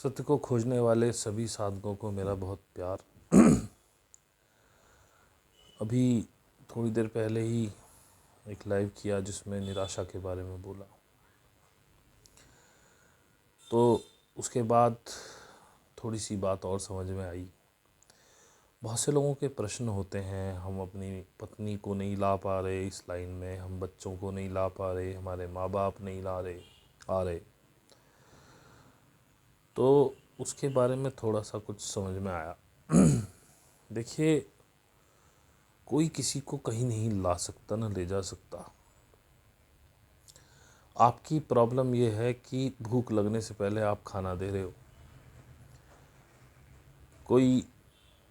सत्य को खोजने वाले सभी साधकों को मेरा बहुत प्यार। अभी थोड़ी देर पहले ही एक लाइव किया जिसमें निराशा के बारे में बोला, तो उसके बाद थोड़ी सी बात और समझ में आई। बहुत से लोगों के प्रश्न होते हैं, हम अपनी पत्नी को नहीं ला पा रहे इस लाइन में, हम बच्चों को नहीं ला पा रहे, हमारे माँ बाप नहीं ला रहे आ रहे। तो उसके बारे में थोड़ा सा कुछ समझ में आया। देखिए, कोई किसी को कहीं नहीं ला सकता ना ले जा सकता। आपकी प्रॉब्लम ये है कि भूख लगने से पहले आप खाना दे रहे हो। कोई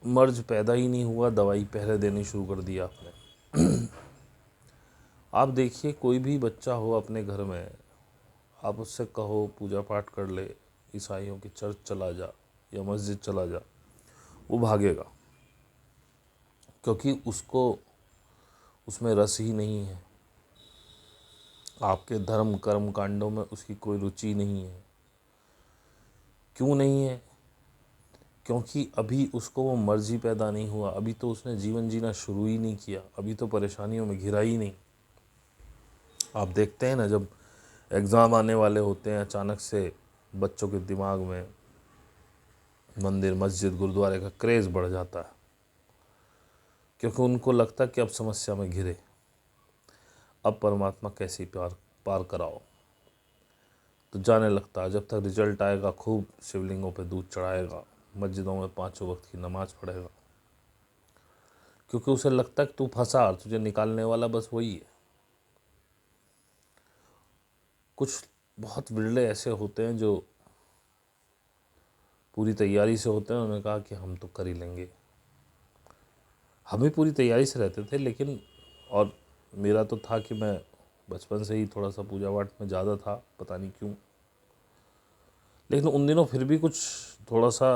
मर्ज पैदा ही नहीं हुआ, दवाई पहले देनी शुरू कर दी आपने। आप देखिए, कोई भी बच्चा हो अपने घर में, आप उससे कहो पूजा पाठ कर ले, ईसाइयों की चर्च चला जा या मस्जिद चला जा, वो भागेगा, क्योंकि उसको उसमें रस ही नहीं है। आपके धर्म कर्म कांडों में उसकी कोई रुचि नहीं है। क्यों नहीं है? क्योंकि अभी उसको वो मर्जी पैदा नहीं हुआ, अभी तो उसने जीवन जीना शुरू ही नहीं किया, अभी तो परेशानियों में घिरा ही नहीं। आप देखते हैं ना, जब एग्ज़ाम आने वाले होते हैं, अचानक से बच्चों के दिमाग में मंदिर मस्जिद गुरुद्वारे का क्रेज़ बढ़ जाता है, क्योंकि उनको लगता है कि अब समस्या में घिरे, अब परमात्मा कैसे पार कराओ। तो जाने लगता है, जब तक रिजल्ट आएगा खूब शिवलिंगों पे दूध चढ़ाएगा, मस्जिदों में 5 वक्त की नमाज़ पढ़ेगा, क्योंकि उसे लगता है कि तू फंसा और तुझे निकालने वाला बस वही है। कुछ बहुत बिरले ऐसे होते हैं जो पूरी तैयारी से होते हैं, उन्होंने कहा कि हम तो कर ही लेंगे। हम भी पूरी तैयारी से रहते थे, लेकिन और मेरा तो था कि मैं बचपन से ही थोड़ा सा पूजा पाठ में ज़्यादा था, पता नहीं क्यों, लेकिन उन दिनों फिर भी कुछ थोड़ा सा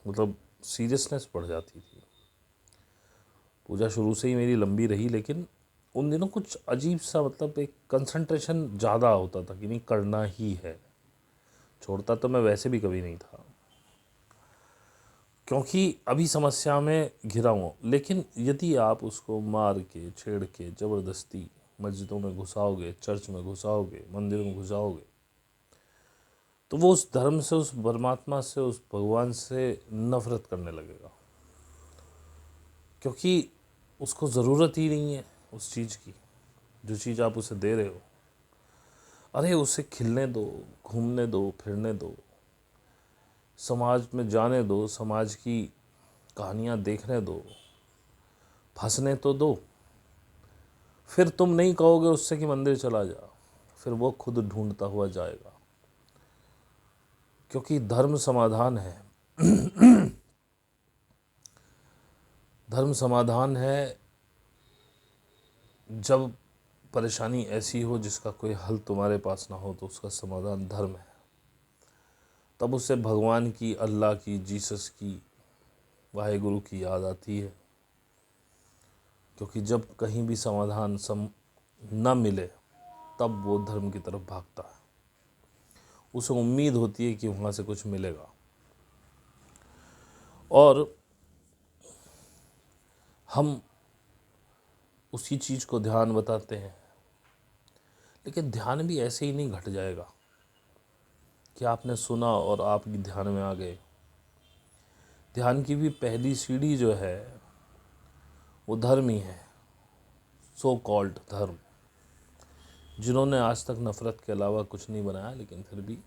मतलब सीरियसनेस बढ़ जाती थी। पूजा शुरू से ही मेरी लंबी रही, लेकिन उन दिनों कुछ अजीब सा मतलब एक कंसंट्रेशन ज़्यादा होता था कि नहीं करना ही है। छोड़ता तो मैं वैसे भी कभी नहीं था, क्योंकि अभी समस्या में घिरा हूँ। लेकिन यदि आप उसको मार के छेड़ के ज़बरदस्ती मस्जिदों में घुसाओगे, चर्च में घुसाओगे, मंदिर में घुसाओगे, तो वो उस धर्म से, उस परमात्मा से, उस भगवान से नफरत करने लगेगा, क्योंकि उसको ज़रूरत ही नहीं है उस चीज़ की जो चीज़ आप उसे दे रहे हो। अरे उसे खिलने दो, घूमने दो, फिरने दो, समाज में जाने दो, समाज की कहानियाँ देखने दो, फंसने तो दो। फिर तुम नहीं कहोगे उससे कि मंदिर चला जा, फिर वो खुद ढूंढता हुआ जाएगा, क्योंकि धर्म समाधान है। धर्म समाधान है जब परेशानी ऐसी हो जिसका कोई हल तुम्हारे पास ना हो, तो उसका समाधान धर्म है। तब उससे भगवान की, अल्लाह की, जीसस की, वाहेगुरु की याद आती है, क्योंकि जब कहीं भी समाधान न मिले तब वो धर्म की तरफ भागता है। उसे उम्मीद होती है कि वहाँ से कुछ मिलेगा, और हम उसी चीज़ को ध्यान बताते हैं। लेकिन ध्यान भी ऐसे ही नहीं घट जाएगा कि आपने सुना और आप ध्यान में आ गए। ध्यान की भी पहली सीढ़ी जो है वो धर्म ही है, सो कॉल्ड धर्म, जिन्होंने आज तक नफ़रत के अलावा कुछ नहीं बनाया, लेकिन फिर भी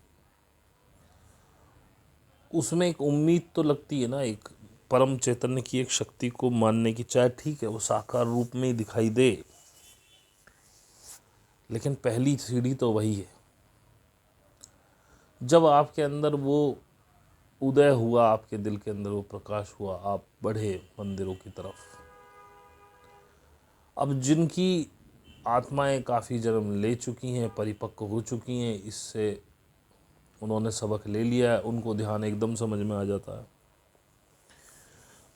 उसमें एक उम्मीद तो लगती है ना, एक परम चैतन्य की एक शक्ति को मानने की। चाहे ठीक है वो साकार रूप में ही दिखाई दे, लेकिन पहली सीढ़ी तो वही है। जब आपके अंदर वो उदय हुआ, आपके दिल के अंदर वो प्रकाश हुआ, आप बढ़े मंदिरों की तरफ। अब जिनकी आत्माएं काफ़ी जन्म ले चुकी हैं, परिपक्व हो चुकी हैं, इससे उन्होंने सबक ले लिया है, उनको ध्यान एकदम समझ में आ जाता है।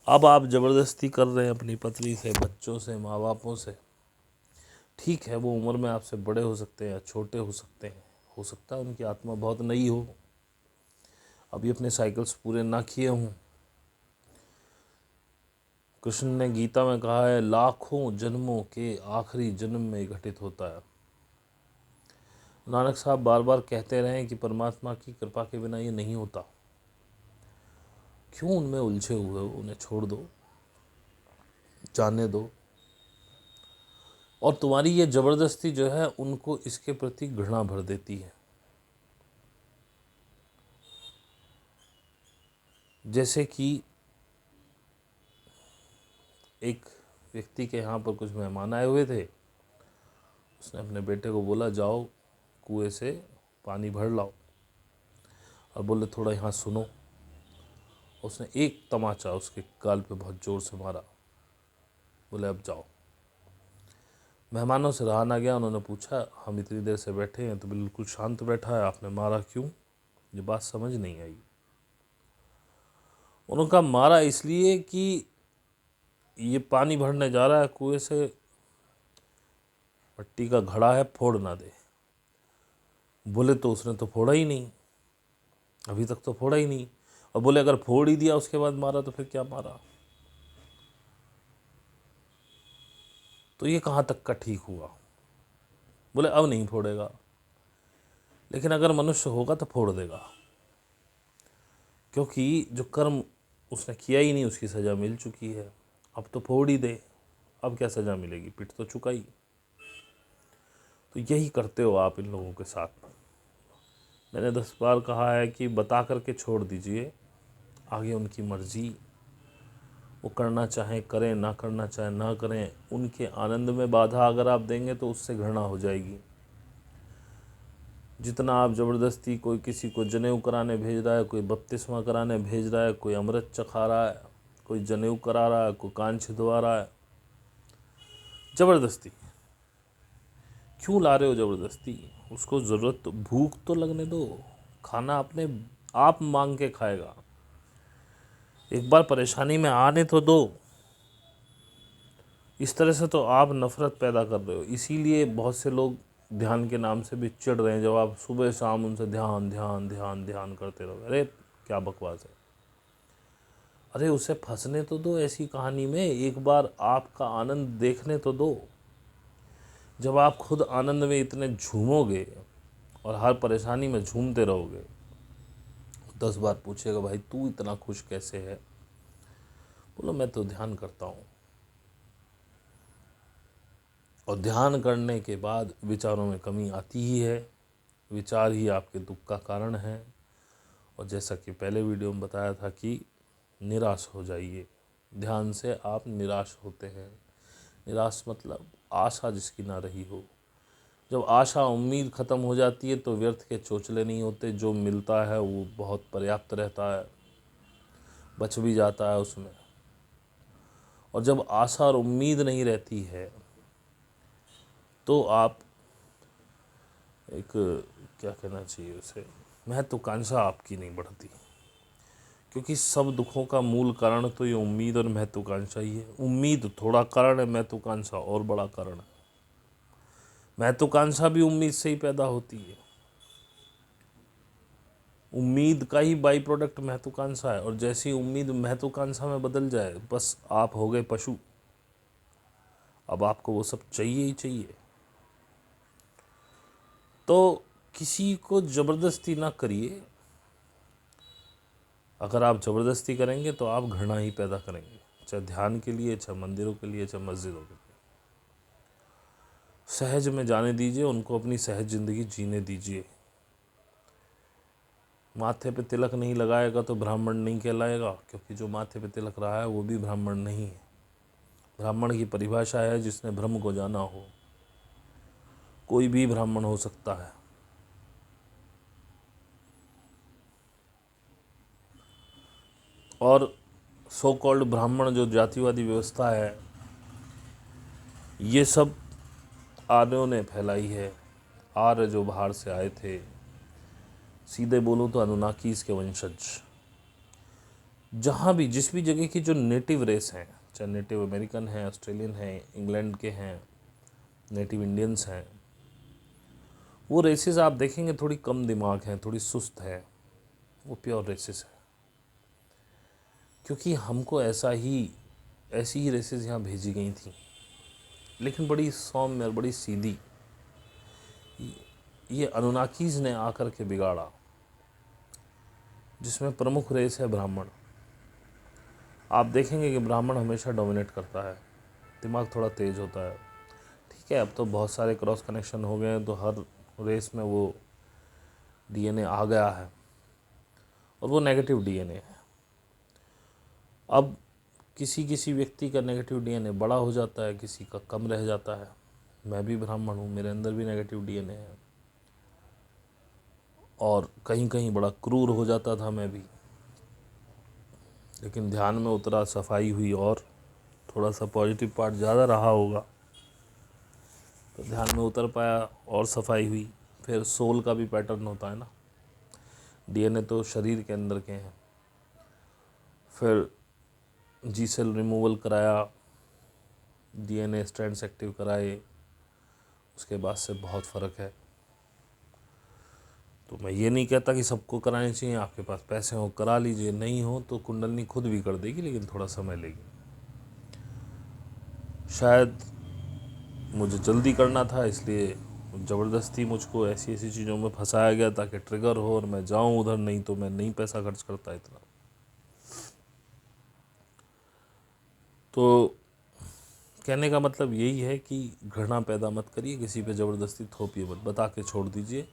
अब आप ज़बरदस्ती कर रहे हैं अपनी पत्नी से, बच्चों से, माँ बापों से। ठीक है, वो उम्र में आपसे बड़े हो सकते हैं या छोटे हो सकते हैं, हो सकता है उनकी आत्मा बहुत नई हो। अभी अपने साइकिल्स पूरे ना किए हूँ। कृष्ण ने गीता में कहा है लाखों जन्मों के आखिरी जन्म में घटित होता है। नानक साहब बार बार कहते रहे कि परमात्मा की कृपा के बिना ये नहीं होता। क्यों उनमें उलझे हुए हो? उन्हें छोड़ दो, जाने दो। और तुम्हारी ये जबरदस्ती जो है उनको इसके प्रति घृणा भर देती है। जैसे कि एक व्यक्ति के यहाँ पर कुछ मेहमान आए हुए थे। उसने अपने बेटे को बोला जाओ कुएं से पानी भर लाओ, और बोले थोड़ा यहाँ सुनो। उसने एक तमाचा उसके गाल पे बहुत ज़ोर से मारा। बोले अब जाओ। मेहमानों से रहा ना गया। उन्होंने पूछा हम इतनी देर से बैठे हैं तो बिल्कुल शांत बैठा है, आपने मारा क्यों? ये बात समझ नहीं आई। उन्होंने कहा मारा इसलिए कि ये पानी भरने जा रहा है कुएं से, मिट्टी का घड़ा है, फोड़ ना दे। बोले तो उसने तो फोड़ा ही नहीं, अभी तक तो फोड़ा ही नहीं। और बोले अगर फोड़ ही दिया उसके बाद मारा तो फिर क्या मारा? तो ये कहाँ तक का ठीक हुआ? बोले अब नहीं फोड़ेगा, लेकिन अगर मनुष्य होगा तो फोड़ देगा, क्योंकि जो कर्म उसने किया ही नहीं उसकी सज़ा मिल चुकी है। अब तो फोड़ ही दे, अब क्या सज़ा मिलेगी? पिट तो चुका ही। तो यही करते हो आप इन लोगों के साथ। मैंने 10 बार कहा है कि बता करके छोड़ दीजिए, आगे उनकी मर्जी। वो करना चाहें करें, ना करना चाहें ना करें। उनके आनंद में बाधा अगर आप देंगे तो उससे घृणा हो जाएगी। जितना आप ज़बरदस्ती, कोई किसी को जनेऊ कराने भेज रहा है, कोई बपतिस्मा कराने भेज रहा है, कोई अमृत चखा रहा है, कोई जनेऊ करा रहा है, कोई कान छिदवा रहा है, ज़बरदस्ती क्यों ला रहे हो? ज़बरदस्ती उसको ज़रूरत तो, भूख तो लगने दो। खाना अपने आप मांग के खाएगा। एक बार परेशानी में आने तो दो। इस तरह से तो आप नफ़रत पैदा कर रहे हो। इसीलिए बहुत से लोग ध्यान के नाम से भी चिढ़ रहे हैं। जब आप सुबह शाम उनसे ध्यान ध्यान ध्यान ध्यान करते रहो, अरे क्या बकवास है। अरे उसे फंसने तो दो ऐसी कहानी में, एक बार आपका आनंद देखने तो दो। जब आप खुद आनंद में इतने झूमोगे और हर परेशानी में झूमते रहोगे, 10 बार पूछेगा भाई तू इतना खुश कैसे है? बोलो मैं तो ध्यान करता हूँ। और ध्यान करने के बाद विचारों में कमी आती ही है। विचार ही आपके दुख का कारण है। और जैसा कि पहले वीडियो में बताया था कि निराश हो जाइए। ध्यान से आप निराश होते हैं। निराश मतलब आशा जिसकी ना रही हो। जब आशा, उम्मीद ख़त्म हो जाती है तो व्यर्थ के चोचले नहीं होते। जो मिलता है वो बहुत पर्याप्त रहता है, बच भी जाता है उसमें। और जब आशा और उम्मीद नहीं रहती है तो आप एक, क्या कहना चाहिए उसे, महत्वाकांक्षा आपकी नहीं बढ़ती। क्योंकि सब दुखों का मूल कारण तो ये उम्मीद और महत्वाकांक्षा ही है। उम्मीद थोड़ा कारण है, महत्वाकांक्षा और बड़ा कारण है। महत्वाकांक्षा भी उम्मीद से ही पैदा होती है। उम्मीद का ही बाई प्रोडक्ट महत्वाकांक्षा है। और जैसी उम्मीद महत्वाकांक्षा में बदल जाए, बस आप हो गए पशु। अब आपको वो सब चाहिए ही चाहिए। तो किसी को ज़बरदस्ती ना करिए। अगर आप ज़बरदस्ती करेंगे तो आप घृणा ही पैदा करेंगे, चाहे ध्यान के लिए, चाहे मंदिरों के लिए, चाहे मस्जिदों के लिए। सहज में जाने दीजिए उनको, अपनी सहज ज़िंदगी जीने दीजिए। माथे पे तिलक नहीं लगाएगा तो ब्राह्मण नहीं कहलाएगा, क्योंकि जो माथे पे तिलक रहा है वो भी ब्राह्मण नहीं है। ब्राह्मण की परिभाषा है जिसने ब्रह्म को जाना हो। कोई भी ब्राह्मण हो सकता है। और सो कॉल्ड ब्राह्मण, जो जातिवादी व्यवस्था है, ये सब आर्यों ने फैलाई है। आर्य जो बाहर से आए थे, सीधे बोलूँ तो अनुनाकीस के वंशज। जहाँ भी, जिस भी जगह की जो नेटिव रेस हैं, चाहे नेटिव अमेरिकन हैं, ऑस्ट्रेलियन हैं, इंग्लैंड के हैं, नेटिव इंडियंस हैं, वो रेसेस आप देखेंगे थोड़ी कम दिमाग हैं, थोड़ी सुस्त है। वो प्योर रेसिस है, क्योंकि हमको ऐसी ही रेसेस यहाँ भेजी गई थी, लेकिन बड़ी सौम्य और बड़ी सीधी। ये अनुनाकीज ने आकर के बिगाड़ा, जिसमें प्रमुख रेस है ब्राह्मण। आप देखेंगे कि ब्राह्मण हमेशा डोमिनेट करता है, दिमाग थोड़ा तेज होता है। ठीक है, अब तो बहुत सारे क्रॉस कनेक्शन हो गए हैं, तो हर रेस में वो डीएनए आ गया है, और वो नेगेटिव डीएनए है। अब किसी किसी व्यक्ति का नेगेटिव डीएनए बड़ा हो जाता है, किसी का कम रह जाता है। मैं भी ब्राह्मण हूँ, मेरे अंदर भी नेगेटिव डीएनए है, और कहीं कहीं बड़ा क्रूर हो जाता था मैं भी, लेकिन ध्यान में उतरा, सफाई हुई, और थोड़ा सा पॉजिटिव पार्ट ज़्यादा रहा होगा तो ध्यान में उतर पाया और सफाई हुई। फिर सोल का भी पैटर्न होता है ना, डीएनए तो शरीर के अंदर के हैं। फिर जी सेल रिमूवल कराया, डीएनए स्ट्रैंड्स एक्टिव कराए, उसके बाद से बहुत फ़र्क है। तो मैं ये नहीं कहता कि सबको कराने चाहिए, आपके पास पैसे हो करा लीजिए, नहीं हो तो कुंडलनी खुद भी कर देगी, लेकिन थोड़ा समय लेगी। शायद मुझे जल्दी करना था, इसलिए ज़बरदस्ती मुझको ऐसी ऐसी चीज़ों में फंसाया गया ताकि ट्रिगर हो और मैं जाऊं उधर, नहीं तो मैं नहीं पैसा खर्च करता इतना। तो कहने का मतलब यही है कि घृणा पैदा मत करिए, किसी पे ज़बरदस्ती थोपिए मत, बता के छोड़ दीजिए।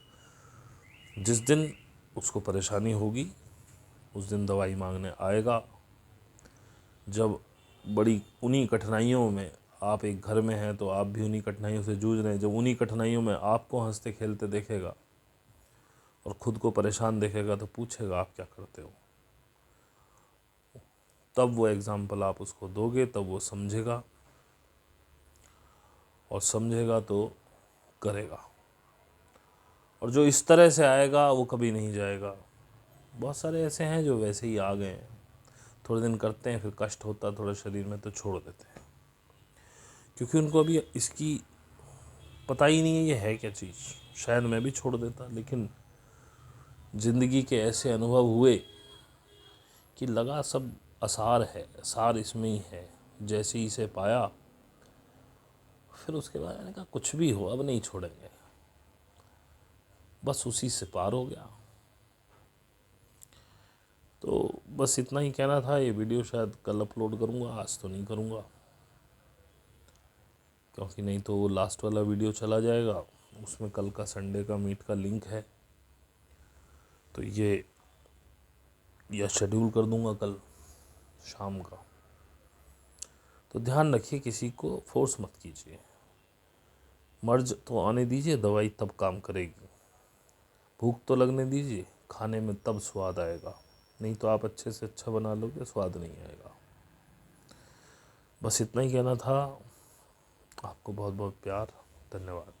जिस दिन उसको परेशानी होगी उस दिन दवाई मांगने आएगा। जब बड़ी उन्हीं कठिनाइयों में, आप एक घर में हैं तो आप भी उन्हीं कठिनाइयों से जूझ रहे हैं, जब उन्हीं कठिनाइयों में आपको हंसते खेलते देखेगा और ख़ुद को परेशान देखेगा तो पूछेगा आप क्या करते हो। तब वो एग्ज़ाम्पल आप उसको दोगे, तब वो समझेगा, और समझेगा तो करेगा। और जो इस तरह से आएगा वो कभी नहीं जाएगा। बहुत सारे ऐसे हैं जो वैसे ही आ गए हैं, थोड़े दिन करते हैं, फिर कष्ट होता थोड़ा शरीर में तो छोड़ देते हैं, क्योंकि उनको अभी इसकी पता ही नहीं है ये है क्या चीज़। शायद मैं भी छोड़ देता, लेकिन ज़िंदगी के ऐसे अनुभव हुए कि लगा सब आसार है, सार इसमें ही है। जैसे ही इसे पाया, फिर उसके बाद मैंने कहा कुछ भी हो अब नहीं छोड़ेंगे, बस उसी से पार हो गया। तो बस इतना ही कहना था। ये वीडियो शायद कल अपलोड करूँगा, आज तो नहीं करूँगा, क्योंकि नहीं तो वो लास्ट वाला वीडियो चला जाएगा, उसमें कल का संडे का मीट का लिंक है, तो ये या शेड्यूल कर दूंगा कल शाम का। तो ध्यान रखिए, किसी को फोर्स मत कीजिए, मर्ज तो आने दीजिए, दवाई तब काम करेगी। भूख तो लगने दीजिए, खाने में तब स्वाद आएगा, नहीं तो आप अच्छे से अच्छा बना लोगे, स्वाद नहीं आएगा। बस इतना ही कहना था। आपको बहुत बहुत प्यार, धन्यवाद।